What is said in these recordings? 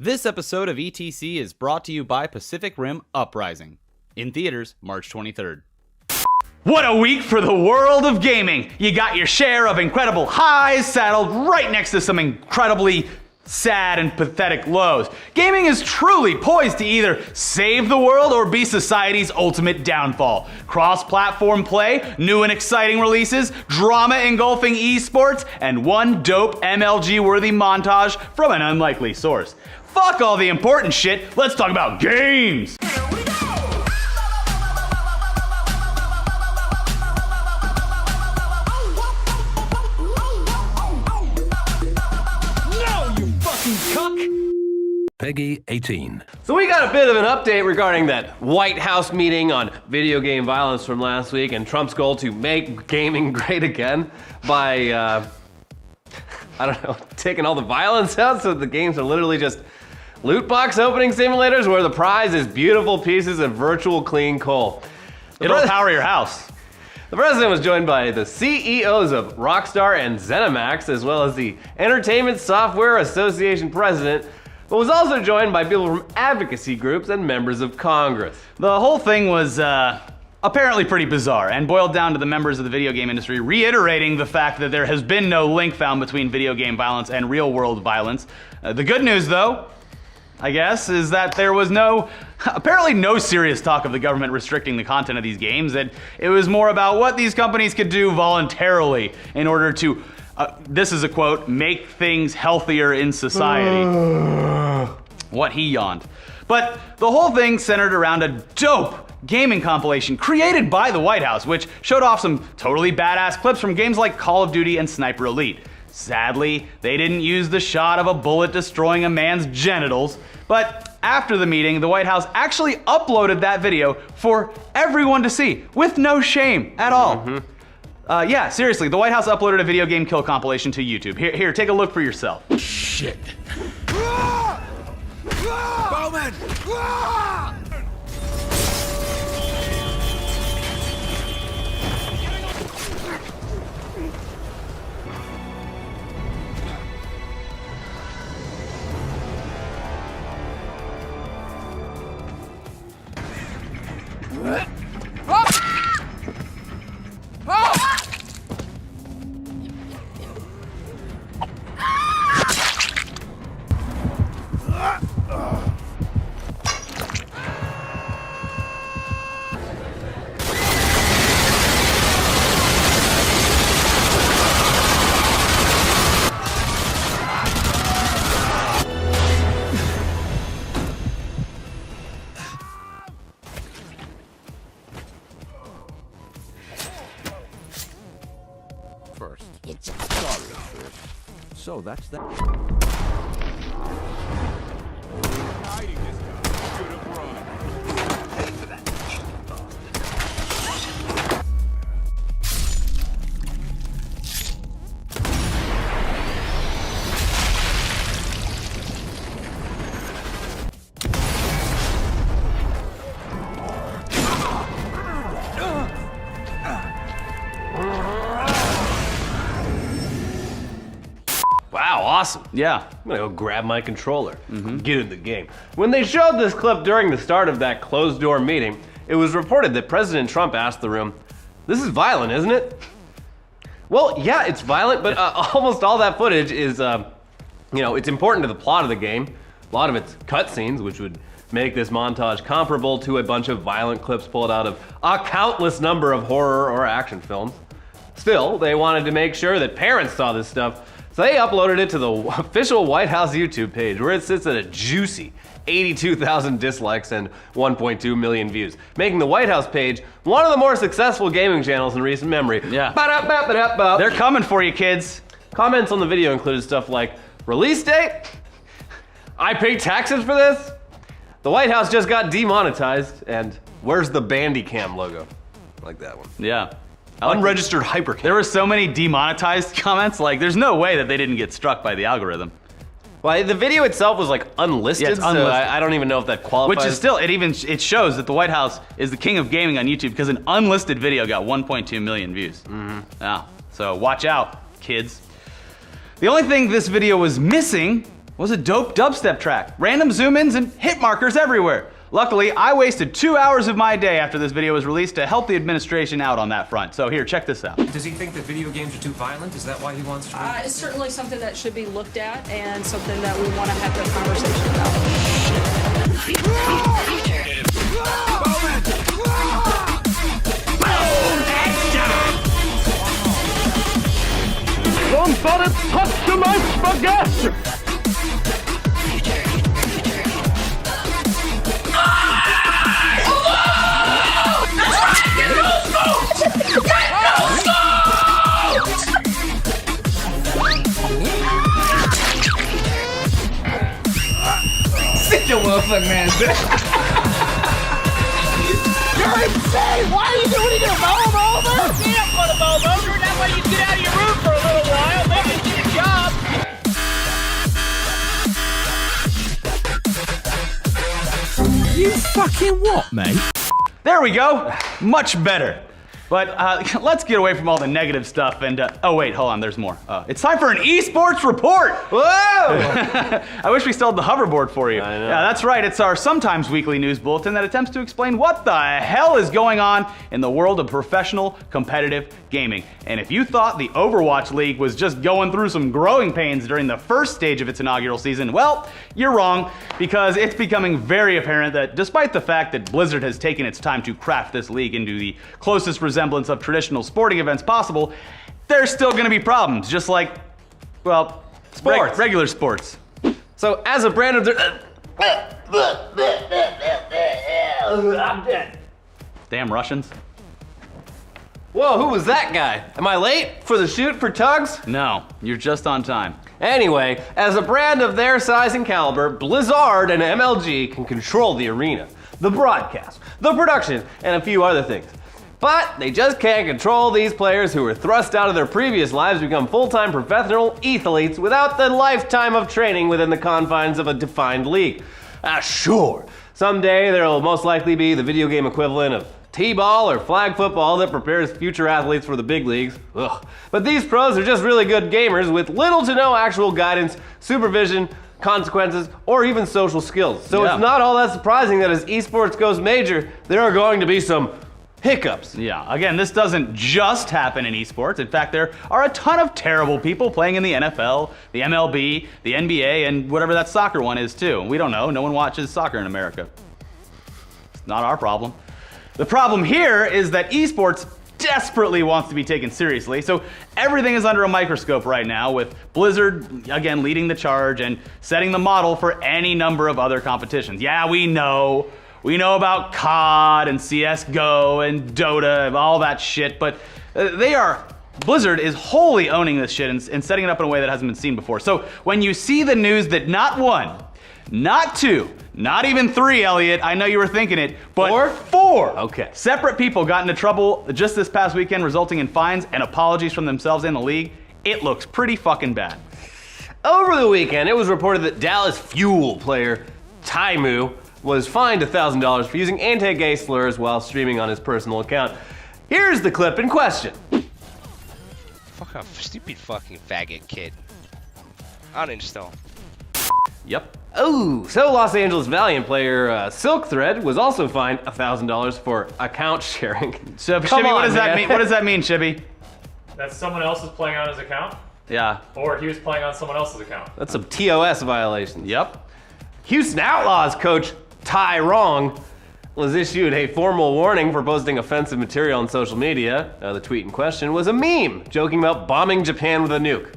This episode of ETC is brought to you by Pacific Rim Uprising. In theaters, March 23rd. What a week for the world of gaming! You got your share of incredible highs saddled right next to some incredibly sad and pathetic lows. Gaming is truly poised to either save the world or be society's ultimate downfall. Cross-platform play, new and exciting releases, drama engulfing eSports, and one dope MLG-worthy montage from an unlikely source. Fuck all the important shit, let's talk about games! Peggy 18. So we got a bit of an update regarding that White House meeting on video game violence from last week and Trump's goal to make gaming great again by, I don't know, taking all the violence out so the games are literally just loot box opening simulators where the prize is beautiful pieces of virtual clean coal. It'll power your house. The president was joined by the CEOs of Rockstar and ZeniMax, as well as the Entertainment Software Association president, but was also joined by people from advocacy groups and members of Congress. The whole thing was apparently pretty bizarre and boiled down to the members of the video game industry reiterating the fact that there has been no link found between video game violence and real-world violence. The good news, though, I guess, is that there was apparently no serious talk of the government restricting the content of these games, that it was more about what these companies could do voluntarily in order to, this is a quote, make things healthier in society. What he yawned. But the whole thing centered around a dope gaming compilation created by the White House, which showed off some totally badass clips from games like Call of Duty and Sniper Elite. Sadly, they didn't use the shot of a bullet destroying a man's genitals, but after the meeting, the White House actually uploaded that video for everyone to see, with no shame at all. Yeah, seriously, the White House uploaded a video game kill compilation to YouTube. Here, take a look for yourself. Shit. Bowman! First. So that's that. Wow, awesome. Yeah. I'm gonna go grab my controller, get in the game. When they showed this clip during the start of that closed-door meeting, it was reported that President Trump asked the room, "This is violent, isn't it?" Well, yeah, it's violent, but almost all that footage is, it's important to the plot of the game. A lot of it's cutscenes, which would make this montage comparable to a bunch of violent clips pulled out of a countless number of horror or action films. Still, they wanted to make sure that parents saw this stuff, so they uploaded it to the official White House YouTube page, where it sits at a juicy 82,000 dislikes and 1.2 million views, making the White House page one of the more successful gaming channels in recent memory. Yeah. Ba-da-ba-ba-da-ba. They're coming for you, kids. Comments on the video included stuff like, "Release date? I pay taxes for this? The White House just got demonetized," and "Where's the Bandicam logo?" I like that one. Yeah. Unregistered hypercam. There were so many demonetized comments, like there's no way that they didn't get struck by the algorithm. Well, the video itself was like unlisted, Yeah, it's so unlisted. I don't even know if that qualifies. Which is still, it shows that the White House is the king of gaming on YouTube because an unlisted video got 1.2 million views. Yeah, so watch out, kids. The only thing this video was missing was a dope dubstep track. Random zoom-ins and hit markers everywhere. Luckily, I wasted 2 hours of my day after this video was released to help the administration out on that front. So here, check this out. Does he think that video games are too violent? Is that why he wants to? It's certainly something that should be looked at and something that we want to have the conversation about. Somebody touch my spaghetti! Sit your motherfucking man. You're insane! Why are you doing it? Roll over? You don't put a roll over. That way you get out of your room for a little while. Maybe you get a job. You fucking what, mate? There we go. Much better. But let's get away from all the negative stuff and, oh wait, hold on, there's more. It's time for an eSports report. Whoa! I wish we still had the hoverboard for you. I know. Yeah, that's right, it's our sometimes weekly news bulletin that attempts to explain what the hell is going on in the world of professional competitive gaming. And if you thought the Overwatch League was just going through some growing pains during the first stage of its inaugural season, well, you're wrong, because it's becoming very apparent that despite the fact that Blizzard has taken its time to craft this league into the closest resemblance of traditional sporting events possible, there's still going to be problems, just like, well, Sports. regular sports. So, as a brand of I'm dead. Damn Russians. Whoa, who was that guy? Am I late for the shoot for T.U.G.S? No, you're just on time. Anyway, as a brand of their size and caliber, Blizzard and MLG can control the arena, the broadcast, the production, and a few other things. But they just can't control these players who were thrust out of their previous lives to become full-time professional athletes without the lifetime of training within the confines of a defined league. Sure, someday there will most likely be the video game equivalent of T-ball or flag football that prepares future athletes for the big leagues. Ugh. But these pros are just really good gamers with little to no actual guidance, supervision, consequences, or even social skills. So Yeah. It's not all that surprising that as esports goes major, there are going to be some hiccups. Yeah, again, this doesn't just happen in esports. In fact, there are a ton of terrible people playing in the NFL, the MLB, the NBA, and whatever that soccer one is too. We don't know. No one watches soccer in America. It's not our problem. The problem here is that esports desperately wants to be taken seriously, so everything is under a microscope right now, with Blizzard, again, leading the charge and setting the model for any number of other competitions. Yeah, we know about COD and CSGO and Dota and all that shit, but Blizzard is wholly owning this shit and setting it up in a way that hasn't been seen before. So when you see the news that not one, not two, not even three, Elliot, I know you were thinking it, but four Okay. separate people got into trouble just this past weekend, resulting in fines and apologies from themselves and the league, it looks pretty fucking bad. Over the weekend, it was reported that Dallas Fuel player Taimu was fined $1,000 for using anti-gay slurs while streaming on his personal account. Here's the clip in question. Fuck off, stupid fucking faggot kid. Uninstall. Yep. Oh, so Los Angeles Valiant player Silk Thread was also fined $1,000 for account sharing. So, Come Shibby, what on, does that man. mean? What does that mean, Shibby? That someone else is playing on his account? Yeah. Or he was playing on someone else's account. That's some TOS violations. Yep. Houston Outlaws coach Ty Wrong was issued a formal warning for posting offensive material on social media. The tweet in question was a meme joking about bombing Japan with a nuke.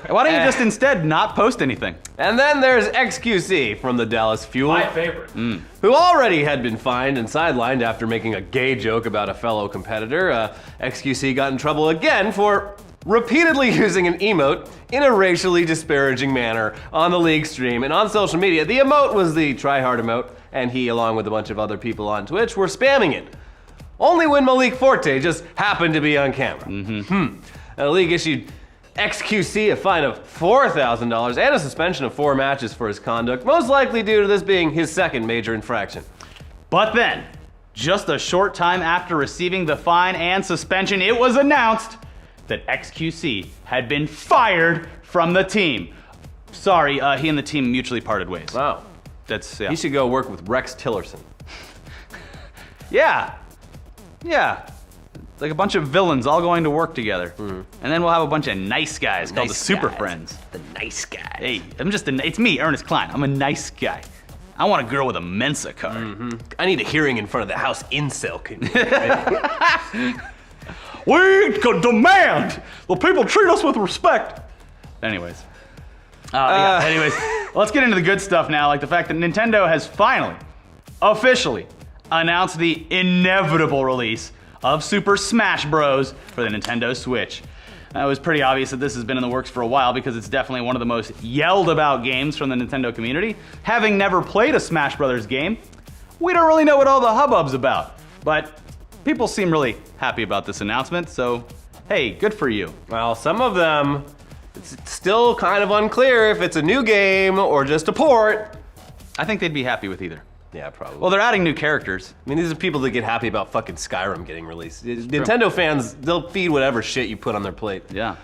Why don't you just instead not post anything? And then there's XQC from the Dallas Fuel, My favorite. who already had been fined and sidelined after making a gay joke about a fellow competitor. XQC got in trouble again for repeatedly using an emote in a racially disparaging manner on the league stream and on social media. The emote was the tryhard emote, and he, along with a bunch of other people on Twitch, were spamming it. Only when Malik Forte just happened to be on camera. The league issued XQC a fine of $4,000 and a suspension of 4 matches for his conduct, most likely due to this being his second major infraction. But then, just a short time after receiving the fine and suspension, it was announced that XQC had been fired from the team. sorry, he and the team mutually parted ways. Wow. That's, He should go work with Rex Tillerson. Yeah. Like a bunch of villains all going to work together. And then we'll have a bunch of nice guys called the Super Friends. The nice guys. Hey, it's me, Ernest Klein. I'm a nice guy. I want a girl with a Mensa card. I need a hearing in front of the House Incel community. We can demand the people treat us with respect. Anyways, let's get into the good stuff now, like the fact that Nintendo has finally, officially, announced the inevitable release of Super Smash Bros. For the Nintendo Switch. It was pretty obvious that this has been in the works for a while because it's definitely one of the most yelled about games from the Nintendo community. Having never played a Smash Brothers game, we don't really know what all the hubbub's about. But people seem really happy about this announcement, so hey, good for you. Well, some of them, it's still kind of unclear if it's a new game or just a port. I think they'd be happy with either. Yeah, probably. Well, they're adding new characters. I mean, these are people that get happy about fucking Skyrim getting released. Nintendo fans, they'll feed whatever shit you put on their plate. Yeah.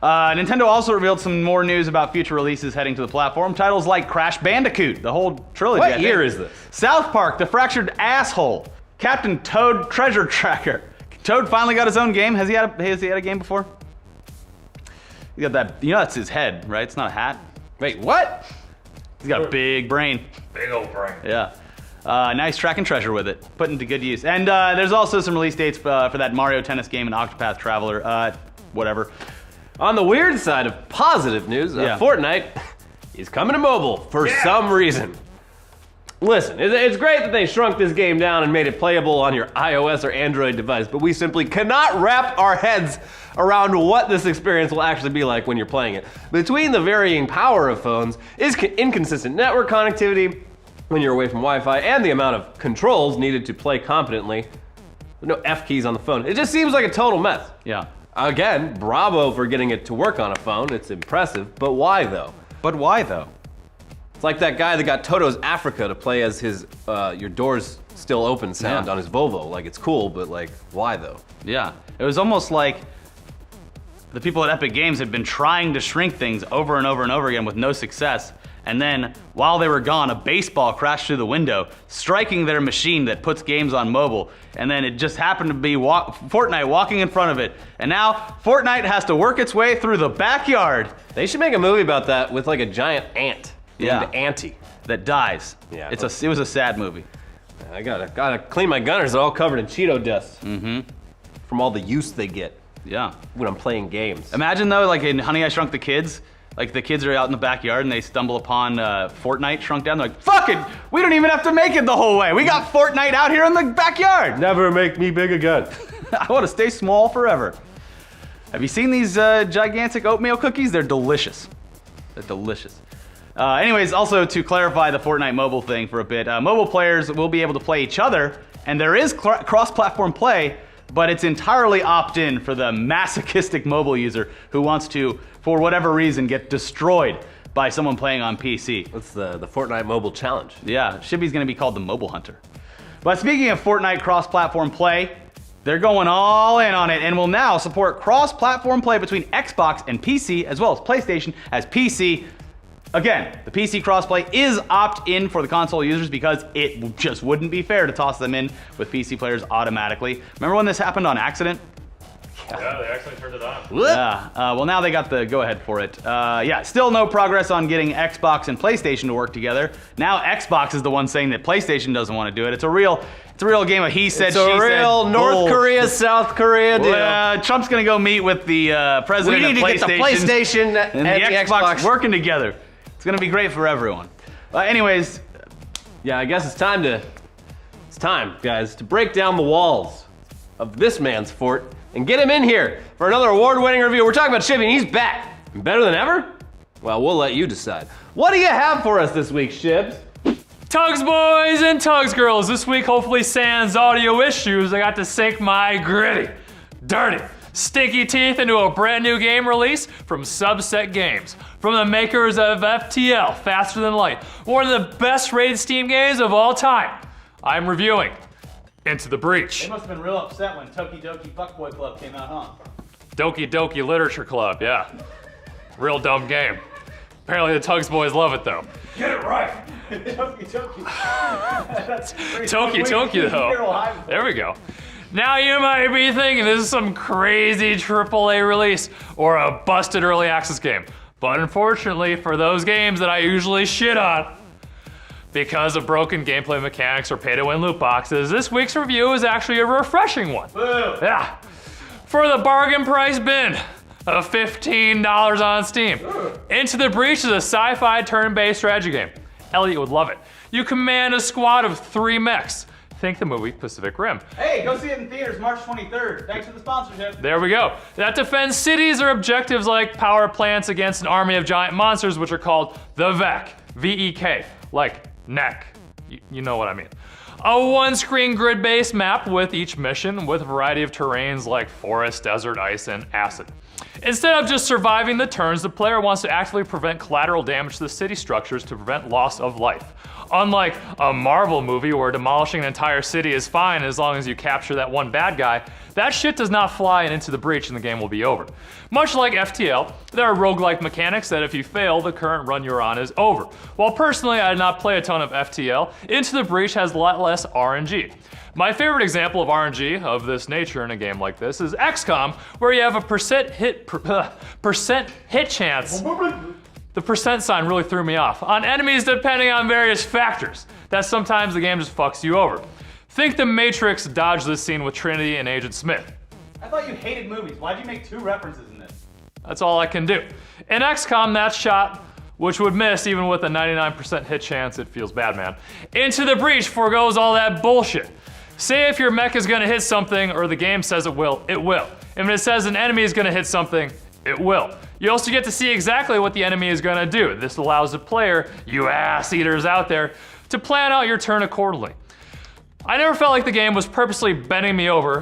Nintendo also revealed some more news about future releases heading to the platform. Titles like Crash Bandicoot, the whole trilogy. What year is this? South Park, The Fractured Asshole, Captain Toad Treasure Tracker. Toad finally got his own game. Has he had a game before? He got that, that's his head, right? It's not a hat. Wait, what? He's got a big brain. Big old brain. Yeah. Nice tracking treasure with it. Put into good use. And there's also some release dates for that Mario Tennis game and Octopath Traveler. Whatever. On the weird side of positive news, Fortnite is coming to mobile for some reason. Listen, it's great that they shrunk this game down and made it playable on your iOS or Android device, but we simply cannot wrap our heads around what this experience will actually be like when you're playing it. Between the varying power of phones, inconsistent network connectivity when you're away from Wi-Fi, and the amount of controls needed to play competently, no F keys on the phone, it just seems like a total mess. Yeah. Again, bravo for getting it to work on a phone, it's impressive, but why though? It's like that guy that got Toto's Africa to play as his your doors still open sound on his Volvo. Like, it's cool, but like, why though? Yeah. It was almost like the people at Epic Games had been trying to shrink things over and over and over again with no success. And then, while they were gone, a baseball crashed through the window, striking their machine that puts games on mobile. And then it just happened to be Fortnite walking in front of it. And now, Fortnite has to work its way through the backyard. They should make a movie about that with like a giant ant. Named Auntie. That dies. Yeah. It was a sad movie. I gotta clean my gunners. They're all covered in Cheeto dust. From all the use they get. Yeah. When I'm playing games. Imagine though, like in Honey, I Shrunk the Kids, like the kids are out in the backyard and they stumble upon Fortnite shrunk down. They're like, fuck it, we don't even have to make it the whole way. We got Fortnite out here in the backyard. Never make me big again. I want to stay small forever. Have you seen these gigantic oatmeal cookies? They're delicious. They're delicious. Anyways, also to clarify the Fortnite mobile thing for a bit, mobile players will be able to play each other, and there is cross-platform play, but it's entirely opt-in for the masochistic mobile user who wants to, for whatever reason, get destroyed by someone playing on PC. That's the Fortnite mobile challenge. Yeah, Shibby's gonna be called the Mobile Hunter. But speaking of Fortnite cross-platform play, they're going all in on it and will now support cross-platform play between Xbox and PC, as well as PlayStation as PC. Again, the PC crossplay is opt-in for the console users because it just wouldn't be fair to toss them in with PC players automatically. Remember when this happened on accident? Yeah, they actually turned it on. Yeah, well now they got the go-ahead for it. Yeah, still no progress on getting Xbox and PlayStation to work together. Now Xbox is the one saying that PlayStation doesn't want to do it. It's a real game of he said, she said. It's a real North Korea, South Korea deal. Trump's gonna go meet with the president of PlayStation. We need to get the PlayStation and the Xbox working together. It's gonna be great for everyone. Anyways, yeah, I guess it's time, guys, to break down the walls of this man's fort and get him in here for another award-winning review. We're talking about Shibby, and he's back. Better than ever? Well, we'll let you decide. What do you have for us this week, Shibs? Tugs boys and Tugs girls, this week hopefully sans audio issues, I got to sink my gritty, dirty, stinky teeth into a brand new game release from Subset Games. From the makers of FTL, Faster Than Light, one of the best rated Steam games of all time. I'm reviewing Into the Breach. they must have been real upset when Toki Doki Fuckboy Club came out, huh? Doki Doki Literature Club, yeah. Real dumb game. Apparently the T.U.G.S boys love it though. Get it right. Toki though. There we go. Now you might be thinking this is some crazy AAA release or a busted early access game. But unfortunately for those games that I usually shit on because of broken gameplay mechanics or pay-to-win loot boxes, this week's review is actually a refreshing one. Boo. Yeah. For the bargain price bin of $15 on Steam. Into the Breach is a sci-fi turn-based strategy game. Elliot would love it. You command a squad of 3 mechs. Think the movie Pacific Rim. Hey, go see it in theaters March 23rd. Thanks for the sponsorship. There we go. That defends cities or objectives like power plants against an army of giant monsters, which are called the VEK. V-E-K, like neck. You know what I mean. A one-screen grid-based map with each mission with a variety of terrains like forest, desert, ice, and acid. Instead of just surviving the turns, the player wants to actively prevent collateral damage to the city structures to prevent loss of life. Unlike a Marvel movie where demolishing an entire city is fine as long as you capture that one bad guy, that shit does not fly and Into the Breach and the game will be over. Much like FTL, there are roguelike mechanics that if you fail, the current run you're on is over. While personally I did not play a ton of FTL, Into the Breach has a lot less RNG. My favorite example of RNG of this nature in a game like this is XCOM, where you have a percent hit chance. The percent sign really threw me off. On enemies depending on various factors. That sometimes the game just fucks you over. Think the Matrix dodged this scene with Trinity and Agent Smith. I thought you hated movies. Why'd you make 2 references in this? That's all I can do. In XCOM, that shot, which would miss even with a 99% hit chance, it feels bad, man. Into the Breach forgoes all that bullshit. Say if your mech is gonna hit something, or the game says it will, it will. If it says an enemy is gonna hit something, it will. You also get to see exactly what the enemy is gonna do. This allows the player, you ass eaters out there, to plan out your turn accordingly. I never felt like the game was purposely bending me over,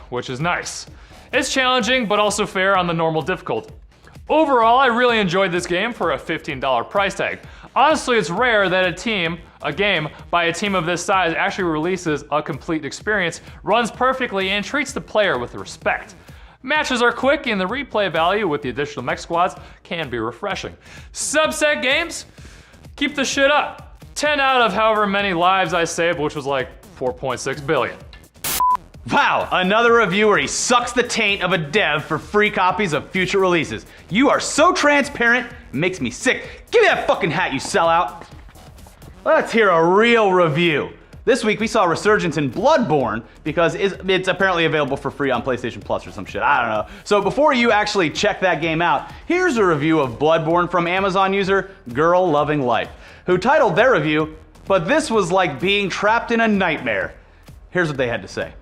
which is nice. It's challenging, but also fair on the normal difficulty. Overall, I really enjoyed this game for a $15 price tag. Honestly, it's rare that a game by a team of this size actually releases a complete experience, runs perfectly, and treats the player with respect. Matches are quick, and the replay value with the additional mech squads can be refreshing. Subset games? Keep the shit up. 10 out of however many lives I saved, which was like 4.6 billion. Wow, another review where he sucks the taint of a dev for free copies of future releases. You are so transparent, it makes me sick. Give me that fucking hat, you sellout. Let's hear a real review. This week we saw a resurgence in Bloodborne because it's apparently available for free on PlayStation Plus or some shit, I don't know. So before you actually check that game out, here's a review of Bloodborne from Amazon user Girl Loving Life, who titled their review, "But this was like being trapped in a nightmare." Here's what they had to say.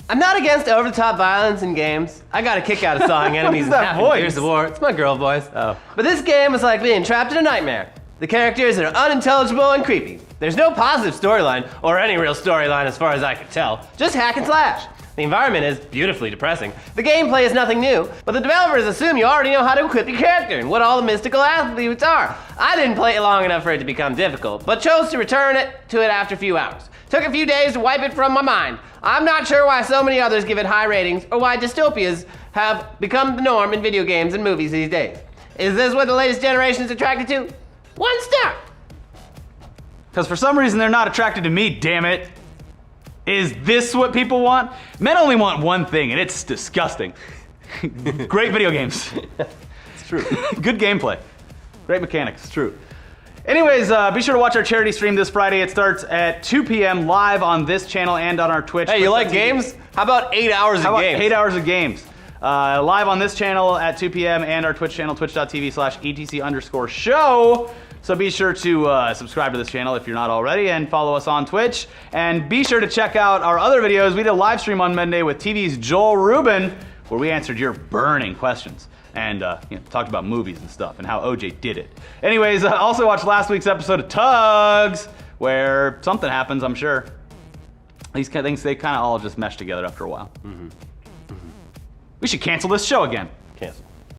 I'm not against over-the-top violence in games. I got a kick out of sawing enemies in half in Gears of War. It's my girl voice. Oh. But this game is like being trapped in a nightmare. The characters are unintelligible and creepy. There's no positive storyline, or any real storyline as far as I could tell. Just hack and slash. The environment is beautifully depressing. The gameplay is nothing new, but the developers assume you already know how to equip your character and what all the mystical attributes are. I didn't play it long enough for it to become difficult, but chose to return to it after a few hours. Took a few days to wipe it from my mind. I'm not sure why so many others give it high ratings, or why dystopias have become the norm in video games and movies these days. Is this what the latest generation is attracted to? 1 star. Because for some reason they're not attracted to me, damn it. Is this what people want? Men only want one thing, and it's disgusting. Great video games. It's true. Good gameplay. Great mechanics, it's true. Anyways, be sure to watch our charity stream this Friday. It starts at 2 p.m. live on this channel and on our Twitch. Hey, you like games? How about 8 hours of games? 8 hours of games. Live on this channel at 2 p.m. and our Twitch channel, twitch.tv/etc_show. So be sure to subscribe to this channel if you're not already, and follow us on Twitch. And be sure to check out our other videos. We did a live stream on Monday with TV's Joel Rubin, where we answered your burning questions and talked about movies and stuff and how OJ did it. Anyways, also watch last week's episode of T.U.G.S, where something happens, I'm sure. These kind of things, they kind of all just mesh together after a while. We should cancel this show again. Cancel.